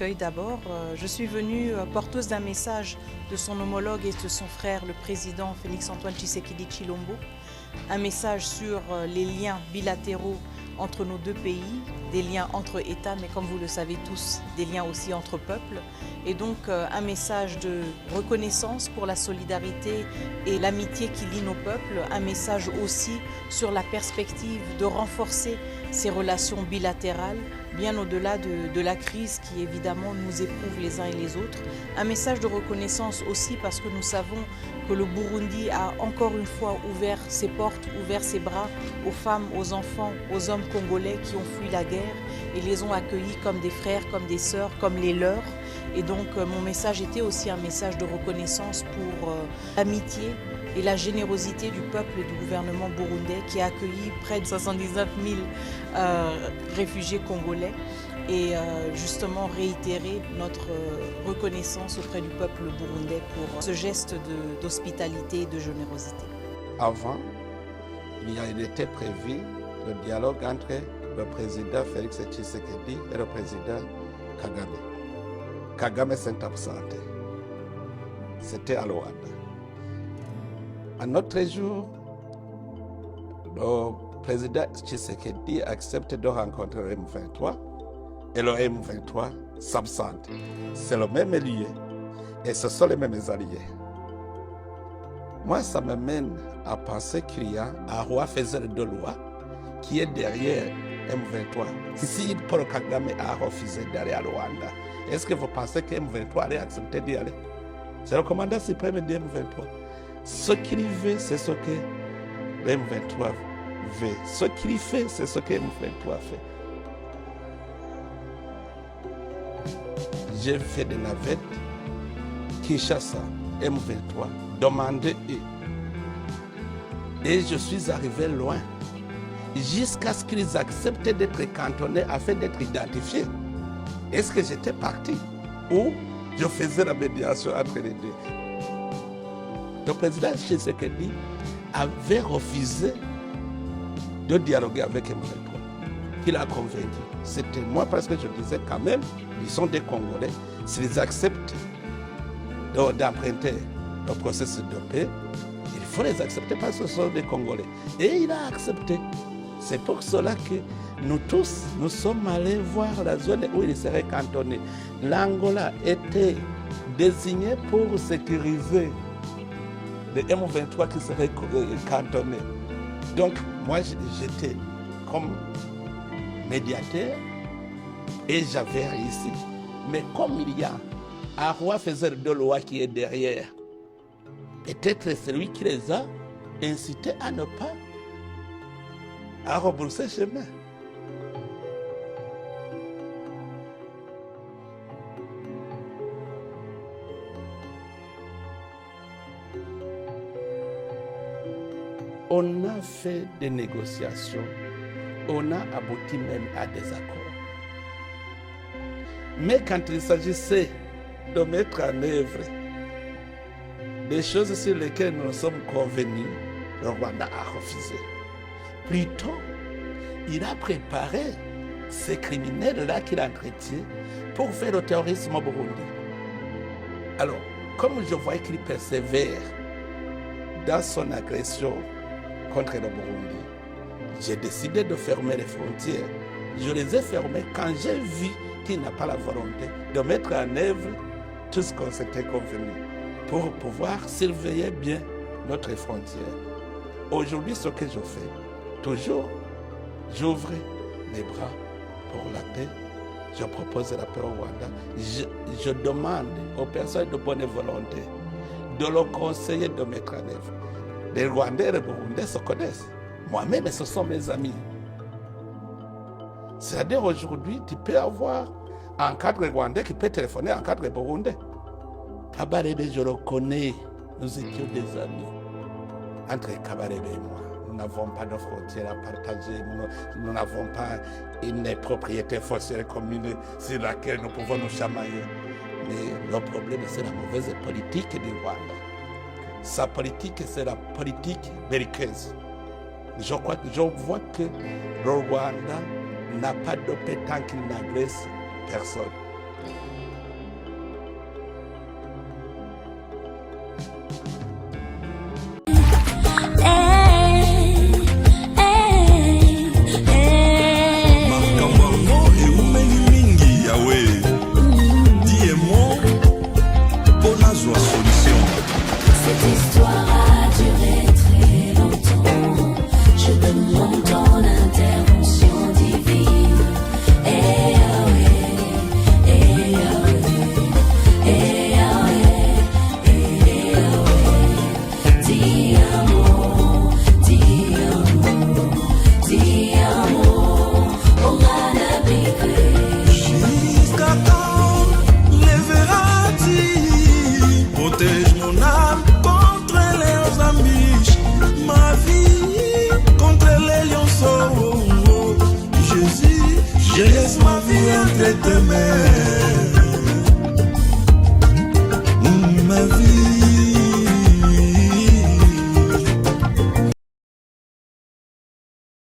accueil d'abord. Je suis venue porteuse d'un message de son homologue et de son frère, le président Félix-Antoine Tshisekedi Tshilombo. Un message sur les liens bilatéraux entre nos deux pays, des liens entre États, mais comme vous le savez tous, des liens aussi entre peuples. Et donc un message de reconnaissance pour la solidarité et l'amitié qui lie nos peuples, un message aussi sur la perspective de renforcer ces relations bilatérales, bien au-delà de la crise qui évidemment nous éprouve les uns et les autres. Un message de reconnaissance aussi parce que nous savons que le Burundi a encore une fois ouvert ses portes, ouvert ses bras aux femmes, aux enfants, aux hommes congolais qui ont fui la guerre et les ont accueillis comme des frères, comme des sœurs, comme les leurs. Et donc mon message était aussi un message de reconnaissance pour l'amitié et la générosité du peuple et du gouvernement burundais qui a accueilli près de 79 000 réfugiés congolais et justement réitérer notre reconnaissance auprès du peuple burundais pour ce geste d'hospitalité et de générosité. Avant, il était prévu le dialogue entre le président Félix Tshisekedi et le président Kagame. Kagame s'est absenté. C'était à Luanda. Un autre jour, le président Tshisekedi accepte de rencontrer le M23 et le M23 s'absente. C'est le même lieu et ce sont les mêmes alliés. Moi, ça me mène à penser qu'il y a un roi faiseur de loi qui est derrière M23. Si Paul Kagame a refusé d'aller à Luanda, est-ce que vous pensez que M23 allait accepter d'y aller? C'est le commandant suprême de M23. Ce qu'il veut, c'est ce que M23 veut. Ce qu'il fait, c'est ce que M23 fait. J'ai fait des navettes, Kinshasa, M23, demandé et je suis arrivé loin, jusqu'à ce qu'ils acceptent d'être cantonnés afin d'être identifiés. Est-ce que j'étais parti ou je faisais la médiation entre les deux? Le président Tshisekedi avait refusé de dialoguer avec M23. Il a convaincu. C'était moi parce que je disais quand même, ils sont des Congolais. S'ils acceptent d'emprunter le processus de paix, il faut les accepter parce que ce sont des Congolais. Et il a accepté. C'est pour cela que nous tous, nous sommes allés voir la zone où il serait cantonné. L'Angola était désigné pour sécuriser les M23 qui seraient cantonnés. Donc, moi, j'étais comme médiateur et j'avais réussi. Mais comme il y a un roi faiseur de loi qui est derrière, peut-être c'est lui qui les a incités à ne pas à rebrousser chemin. On a fait des négociations, on a abouti même à des accords. Mais quand il s'agissait de mettre en œuvre des choses sur lesquelles nous sommes convenus, le Rwanda a refusé. Plutôt, il a préparé ces criminels-là qu'il entretient pour faire le terrorisme au Burundi. Alors, comme je voyais qu'il persévère dans son agression contre le Burundi, j'ai décidé de fermer les frontières. Je les ai fermées quand j'ai vu qu'il n'a pas la volonté de mettre en œuvre tout ce qu'on s'était convenu pour pouvoir surveiller bien notre frontière. Aujourd'hui, ce que je fais, toujours, j'ouvre les bras pour la paix. Je propose la paix au Rwanda. Je demande aux personnes de bonne volonté de le conseiller de mettre en œuvre. Les Rwandais et les Burundais se connaissent. Moi-même, ce sont mes amis. C'est-à-dire aujourd'hui, tu peux avoir un cadre Rwandais qui peut téléphoner à un cadre Burundais. Kabarebe, je le connais. Nous étions des amis. Entre Kabarebe et moi, nous n'avons pas de frontières à partager. Nous n'avons pas une propriété foncière commune sur laquelle nous pouvons nous chamailler. Mais le problème, c'est la mauvaise politique du Rwanda. Sa politique, c'est la politique belliqueuse. Je vois que le Rwanda n'a pas de paix tant qu'il n'agresse personne. Cette histoire a duré très longtemps. Je demande ton intervention divine. Eh Yahweh, eh Yahweh, eh Yahweh, eh Yahweh. Ti amo, ti amo, ti amo. Ongana bikwe. Jusqu'à quand lèveras-tu? Protège mon âme contre les amiches, ma vie contre les lionceaux. Jésus, je laisse ma vie entre tes mains.